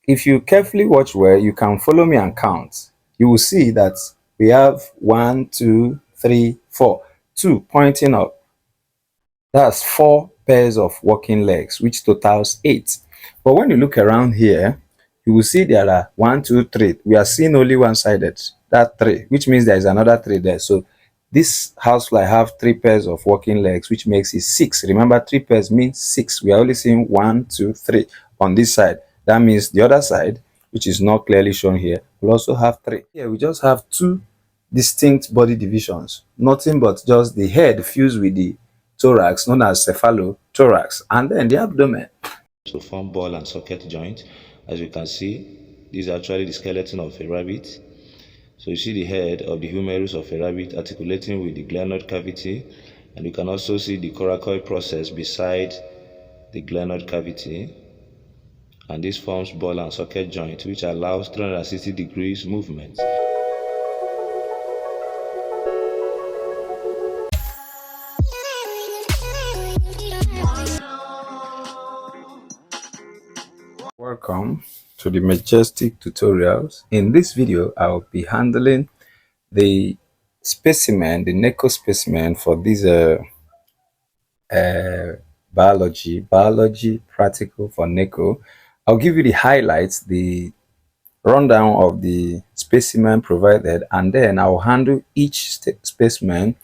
if you carefully watch well, you can follow me and count. You will see that we have one, two, three, four, two pointing up. That's four pairs of walking legs, which totals eight. But when you look around here, you will see there are one, two, three. We are seeing only one-sided, that three, which means there is another three there. So this housefly have three pairs of walking legs, which makes it six. Remember, three pairs means six. We are only seeing one, two, three on this side. That means the other side, which is not clearly shown here, will also have three. Here we just have two distinct body divisions, nothing but just the head fused with the thorax, known as cephalothorax, and then the abdomen. To form ball and socket joint. As you can see, this is actually the skeleton of a rabbit. So you see the head of the humerus of a rabbit articulating with the glenoid cavity, and you can also see the coracoid process beside the glenoid cavity, and this forms ball and socket joint, which allows 360 degrees movement. Welcome to the Majestic Tutorials. In this video, I'll be handling the specimen, the NECO specimen for this biology practical for NECO. I'll give you the highlights, the rundown of the specimen provided, and then I'll handle each specimen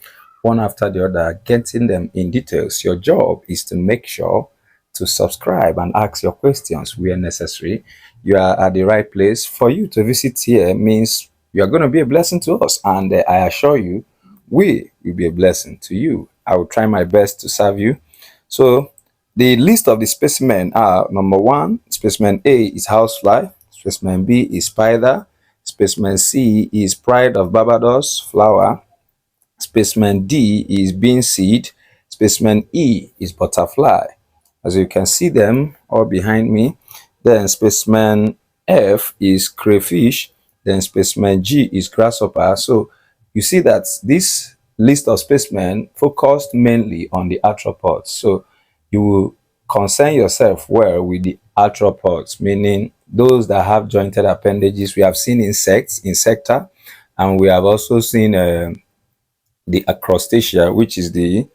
one after the other, getting them in details. Your job is to make sure to subscribe and ask your questions where necessary. You are at the right place. For you to visit here means you are going to be a blessing to us, and I assure you we will be a blessing to you. I will try my best to serve you. So the list of the specimen are: number one, specimen A is housefly, specimen B is spider, specimen C is pride of Barbados flower, specimen D is bean seed, specimen E is butterfly. As you can see them all behind me. Then specimen F is crayfish, then specimen G is grasshopper. So you see that this list of specimen focused mainly on the arthropods. So you will concern yourself well with the arthropods, meaning those that have jointed appendages. We have seen insects, insecta, and we have also seen the acrostacea, which is the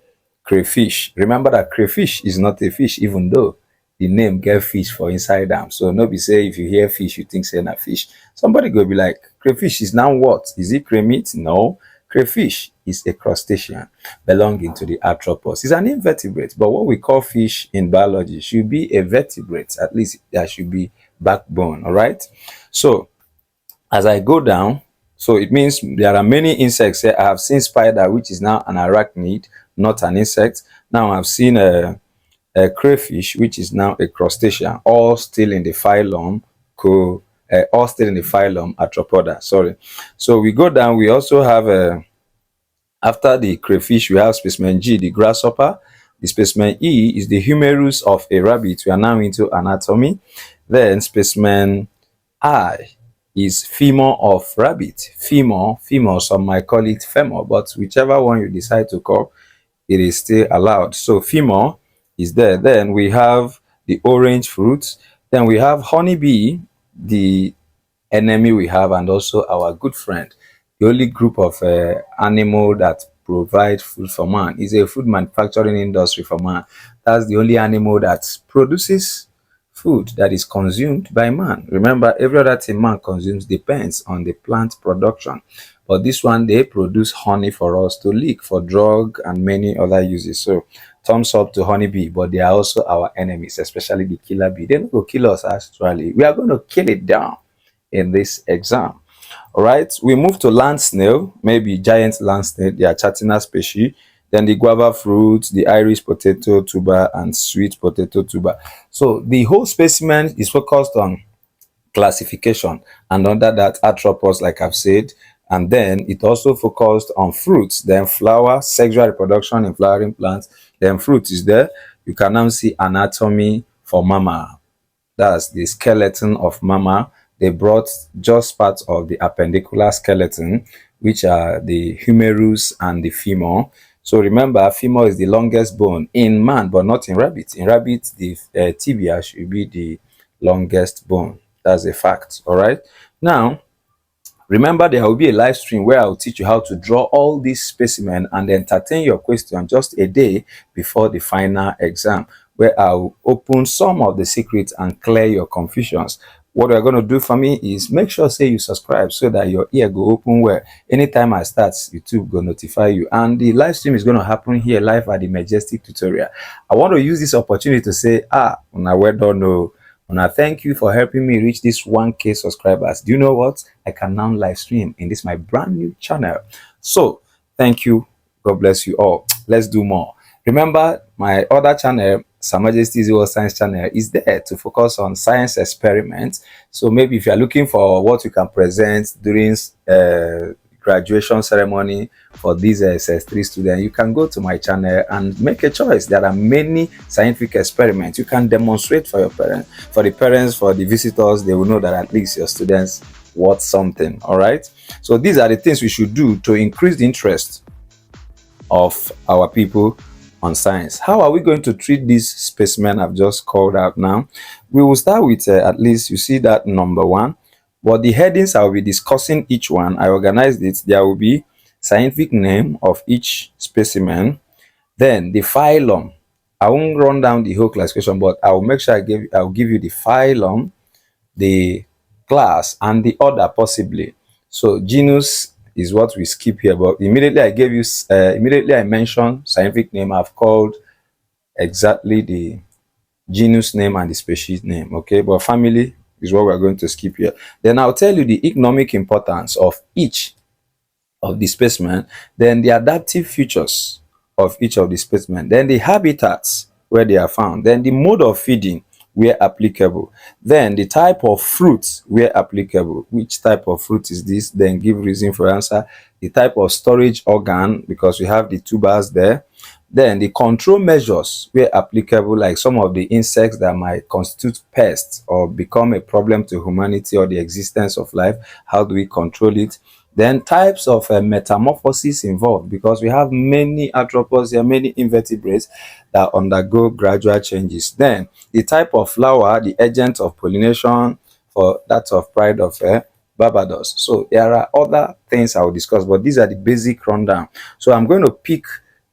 crayfish. Remember that crayfish is not a fish, even though the name get fish for inside them. So no be say if you hear fish, you think say na fish. Somebody go be like, crayfish is now what? Is it cray meat? No. Crayfish is a crustacean belonging to the arthropods. It's an invertebrate, but what we call fish in biology should be a vertebrate. At least there should be backbone. All right. So as I go down, so it means there are many insects here. I have seen spider, which is now an arachnid, not an insect. Now I've seen a crayfish, which is now a crustacean, all still in the phylum Arthropoda. Sorry. So we go down. We also have after the crayfish, we have specimen G, the grasshopper. The specimen E is the humerus of a rabbit. We are now into anatomy. Then specimen I is femur of rabbit. Femur, some might call it femur, but whichever one you decide to call, it is still allowed. So femur is there. Then we have the orange fruit. Then we have honeybee, the enemy we have, and also our good friend. The only group of animal that provide food for man is a food manufacturing industry for man. That's the only animal that produces food that is consumed by man. Remember, every other thing man consumes depends on the plant production. But this one, they produce honey for us to lick for drug and many other uses. So thumbs up to honeybee, but they are also our enemies, especially the killer bee. They're not going to kill us actually. We are going to kill it down in this exam. All right, we move to land snail, maybe giant land snail. They are Chatina species. Then the guava fruit, the Irish potato tuber, and sweet potato tuber. So the whole specimen is focused on classification, and under that arthropods, like I've said. And then it also focused on fruits, then flower, sexual reproduction in flowering plants. Then fruit is there. You can now see anatomy for mama. That's the skeleton of mama. They brought just parts of the appendicular skeleton, which are the humerus and the femur. So remember, femur is the longest bone in man, but not in rabbit. In rabbit, the tibia should be the longest bone. That's a fact. All right. Now, remember, there will be a live stream where I'll teach you how to draw all these specimens and entertain your question just a day before the final exam, where I'll open some of the secrets and clear your confusions. What you're going to do for me is make sure say you subscribe so that your ear go open where anytime I start, YouTube go notify you. And the live stream is going to happen here live at the Majestic Tutorial. I want to use this opportunity to say, now well done. No. And I thank you for helping me reach this 1K subscribers. Do you know what? I can now live stream in this my brand new channel. So thank you. God bless you all. Let's do more. Remember, my other channel, Majestic Tutorials Science channel, is there to focus on science experiments. So maybe if you are looking for what you can present during graduation ceremony for these SS3 students, you can go to my channel and make a choice. There are many scientific experiments you can demonstrate for your parents, for the parents, for the visitors. They will know that at least your students worth something. All right, so these are the things we should do to increase the interest of our people on science. How are we going to treat this specimen I've just called out now? We will start with at least, you see that number 1. But the headings I will be discussing each one, I organized it. There will be scientific name of each specimen, then the phylum. I won't run down the whole classification, but I will make sure I'll give you the phylum, the class, and the order possibly. So genus is what we skip here, but immediately I gave you immediately I mentioned scientific name, I've called exactly the genus name and the species name. Okay, but family is what we're going to skip here. Then I'll tell you the economic importance of each of the specimen, then the adaptive features of each of the specimen, then the habitats where they are found, then the mode of feeding where applicable, then the type of fruit where applicable. Which type of fruit is this? Then give reason for answer. The type of storage organ, because we have the tubers there. Then the control measures where applicable, like some of the insects that might constitute pests or become a problem to humanity or the existence of life. How do we control it? Then types of metamorphosis involved, because we have many arthropods here, many invertebrates that undergo gradual changes. Then the type of flower, the agent of pollination for that of pride of Barbados. So there are other things I will discuss, but these are the basic rundown. So I'm going to pick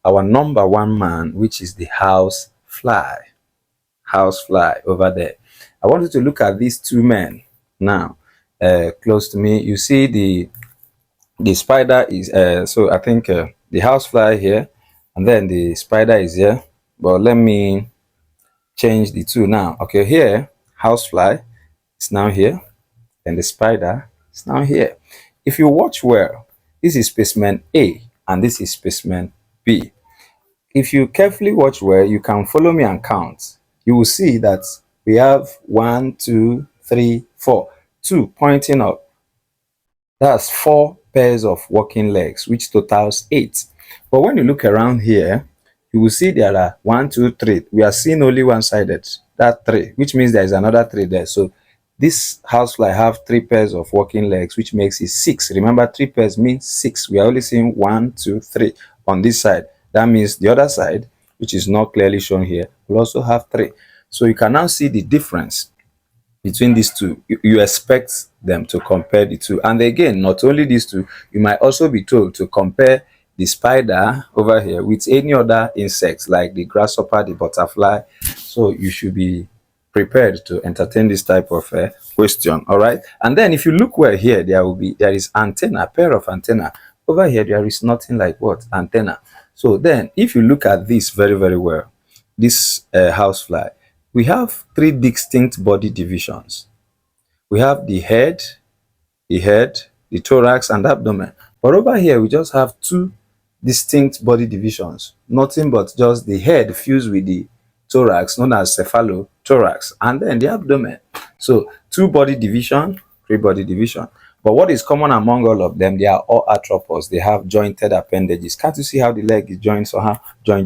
our number 1 man, which is the house fly. House fly over there. I want you to look at these 2 men now. Close to me, you see the spider is so I think the housefly here, and then the spider is here. But let me change the 2 now. Okay, here housefly is now here, and the spider is now here. If you watch well, this is specimen A and this is specimen B. If you carefully watch well, you can follow me and count. You will see that we have 1, 2, 3, 4, 2 pointing up. That's 4 pairs of walking legs, which totals 8. But when you look around here, you will see there are 1, 2, 3. We are seeing only one-sided, that 3, which means there is another 3 there. So this housefly have 3 pairs of walking legs, which makes it 6. Remember, 3 pairs means 6. We are only seeing 1, 2, 3 on this side. That means the other side, which is not clearly shown here, will also have 3. So you can now see the difference between these 2. You expect them to compare the 2. And again, not only these 2, you might also be told to compare the spider over here with any other insects like the grasshopper, the butterfly. So you should be prepared to entertain this type of question. All right. And then if you look well here, there is antenna, pair of antenna. Over here, there is nothing like what? Antenna. So then if you look at this very, very well, this housefly, we have 3 distinct body divisions. We have the head, the thorax, and abdomen. But over here, we just have 2 distinct body divisions. Nothing but just the head fused with the thorax, known as cephalothorax, and then the abdomen. So 2 body division, 3 body division. But what is common among all of them, they are all arthropods. They have jointed appendages. Can't you see how the leg is joined somehow? Join.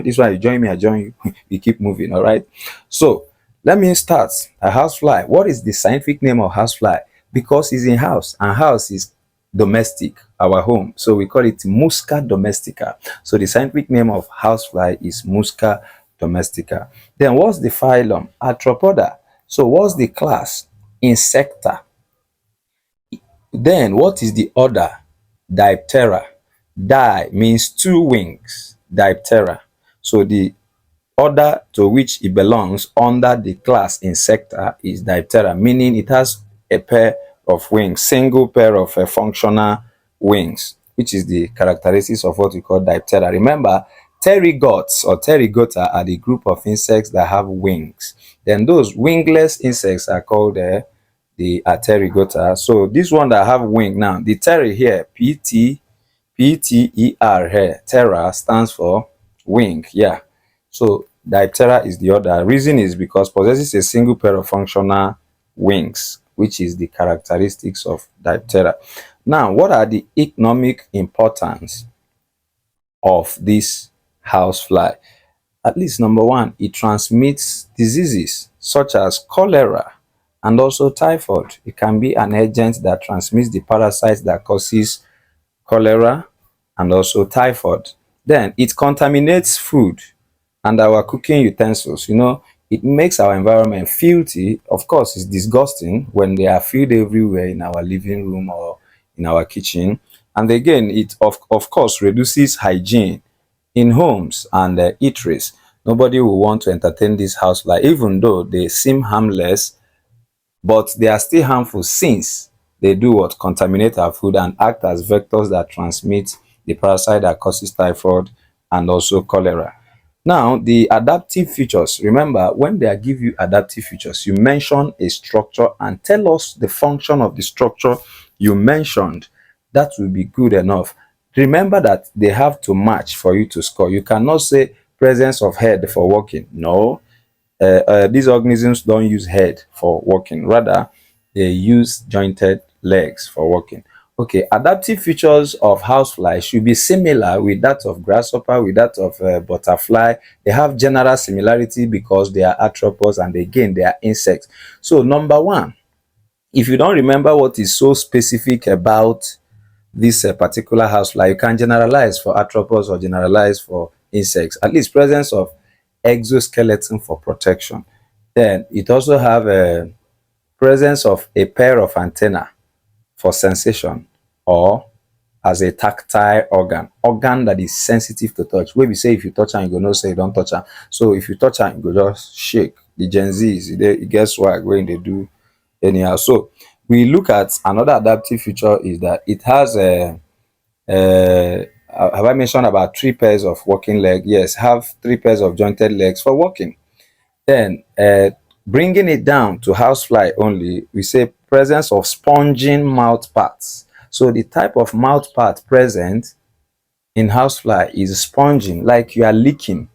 This one, you join me, I join you. We keep moving, all right? So let me start. A housefly. What is the scientific name of housefly? Because it's in house, and house is domestic, our home. So we call it Musca domestica. So the scientific name of housefly is Musca domestica. Then what's the phylum? Arthropoda. So what's the class? Insecta. Then what is the order? Diptera. Di means two wings. Diptera. So the order to which it belongs under the class Insecta is Diptera, meaning it has a pair of wings, single pair of functional wings, which is the characteristics of what we call Diptera. Remember, pterygots or pterygota are the group of insects that have wings. Then those wingless insects are called the pterygota. So this one that have wing now, the ptery here, Pter here, terra stands for wing. Yeah. So Diptera is the other. Reason is because possesses a single pair of functional wings, which is the characteristics of Diptera. Now, what are the economic importance of this housefly? At least number one, it transmits diseases such as cholera and also typhoid. It can be an agent that transmits the parasites that causes cholera and also typhoid. Then it contaminates food and our cooking utensils. You know, it makes our environment filthy. Of course, it's disgusting when they are filled everywhere in our living room or in our kitchen. And again, it of course reduces hygiene in homes and eateries. Nobody will want to entertain this housefly, even though they seem harmless, but they are still harmful since they do what? Contaminate our food and act as vectors that transmit the parasite that causes typhoid and also cholera. Now, the adaptive features. Remember, when they give you adaptive features, you mention a structure and tell us the function of the structure you mentioned. That will be good enough. Remember that they have to match for you to score. You cannot say presence of head for walking. No, these organisms don't use head for walking, rather they use jointed legs for walking. Okay, adaptive features of housefly should be similar with that of grasshopper, with that of butterfly. They have general similarity because they are arthropods and again they are insects. So number one, if you don't remember what is so specific about this particular housefly, you can generalize for arthropods or generalize for insects. At least presence of exoskeleton for protection. Then it also have a presence of a pair of antenna for sensation or as a tactile organ that is sensitive to touch. Wey be say if you touch am, you go know say you don touch am. So if you touch am, you go just shake. The Gen Zs, e get swag wey dey do anyhow. So we look at another adaptive feature is that it has a have I mentioned about three pairs of walking leg? Yes, have three pairs of jointed legs for walking. Then bringing it down to housefly only, we say presence of sponging mouth parts. So the type of mouth part present in housefly is sponging, like you are licking.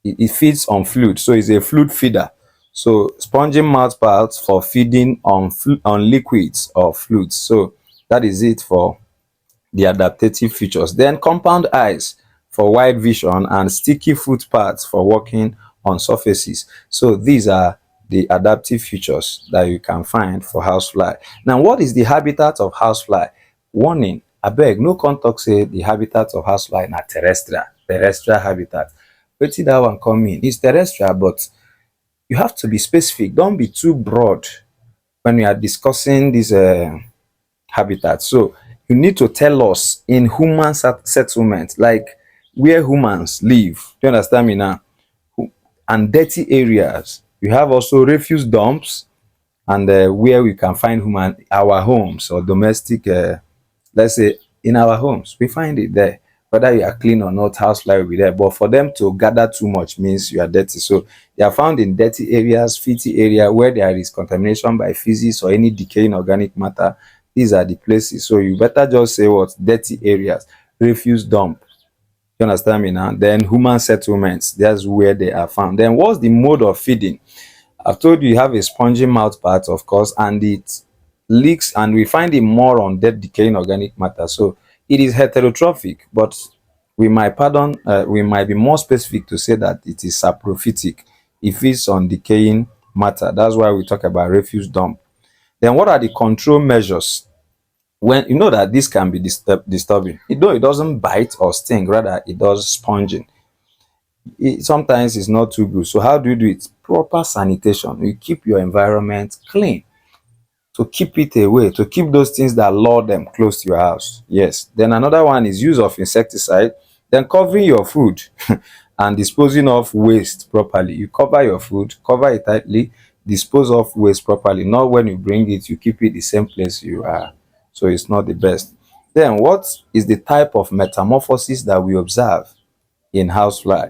It feeds on fluid, so it's a fluid feeder. So sponging mouth parts for feeding on liquids or fluids. So that is it for the adaptative features. Then compound eyes for wide vision and sticky foot pads for walking on surfaces. So these are the adaptive features that you can find for housefly. Now, what is the habitat of housefly? Warning, abeg, no come talk say the habitat of housefly na terrestrial habitat. Wetin that one come mean? It's terrestrial, but you have to be specific. Don't be too broad when you are discussing this habitat. So you need to tell us in human settlement, like where humans live. Do you understand me now? And dirty areas. You have also refuse dumps and where we can find our homes or domestic, let's say in our homes, we find it there. Whether you are clean or not, housefly will be there. But for them to gather too much means you are dirty. So they are found in dirty areas, filthy area where there is contamination by feces or any decaying organic matter. These are the places. So you better just say what? Dirty areas, refuse dump. You understand me now? Then human settlements, that's where they are found. Then what's the mode of feeding? I've told you have a spongy mouth part, of course, and it leaks, and we find it more on dead decaying organic matter. So it is heterotrophic, but we might be more specific to say that it is saprophytic if it's on decaying matter. That's why we talk about refuse dump. Then what are the control measures? When you know that this can be disturbing, though it doesn't bite or sting, rather it does sponging. Sometimes it's not too good. So how do you do it? Proper sanitation. You keep your environment clean. to keep it away, to keep those things that lure them close to your house. Yes. Then another one is use of insecticide, then covering your food and disposing of waste properly. You cover your food, cover it tightly, dispose of waste properly. Not when you bring it, you keep it the same place you are. So it's not the best. Then what is the type of metamorphosis that we observe in housefly?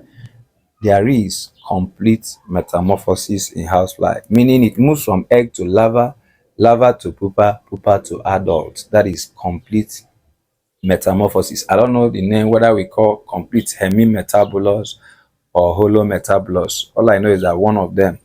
There is complete metamorphosis in housefly, meaning it moves from egg to larva, larva to pupa, pupa to adult. That is complete metamorphosis. I don't know the name, whether we call complete hemimetabolous or holometabolous. All I know is that one of them,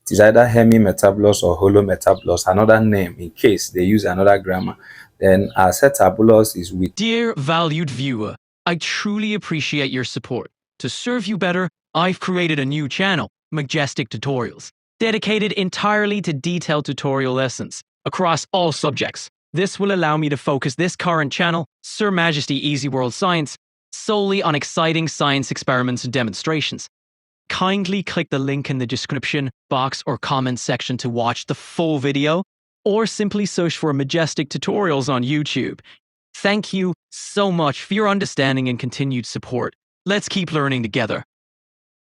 it is either hemimetabolous or holometabolous, another name in case they use another grammar. Then acetabulous is with. Dear valued viewer, I truly appreciate your support. To serve you better, I've created a new channel, Majestic Tutorials, dedicated entirely to detailed tutorial lessons across all subjects. This will allow me to focus this current channel, Sir Majesty Easy World Science, solely on exciting science experiments and demonstrations. Kindly click the link in the description box or comment section to watch the full video, or simply search for Majestic Tutorials on YouTube. Thank you so much for your understanding and continued support. Let's keep learning together.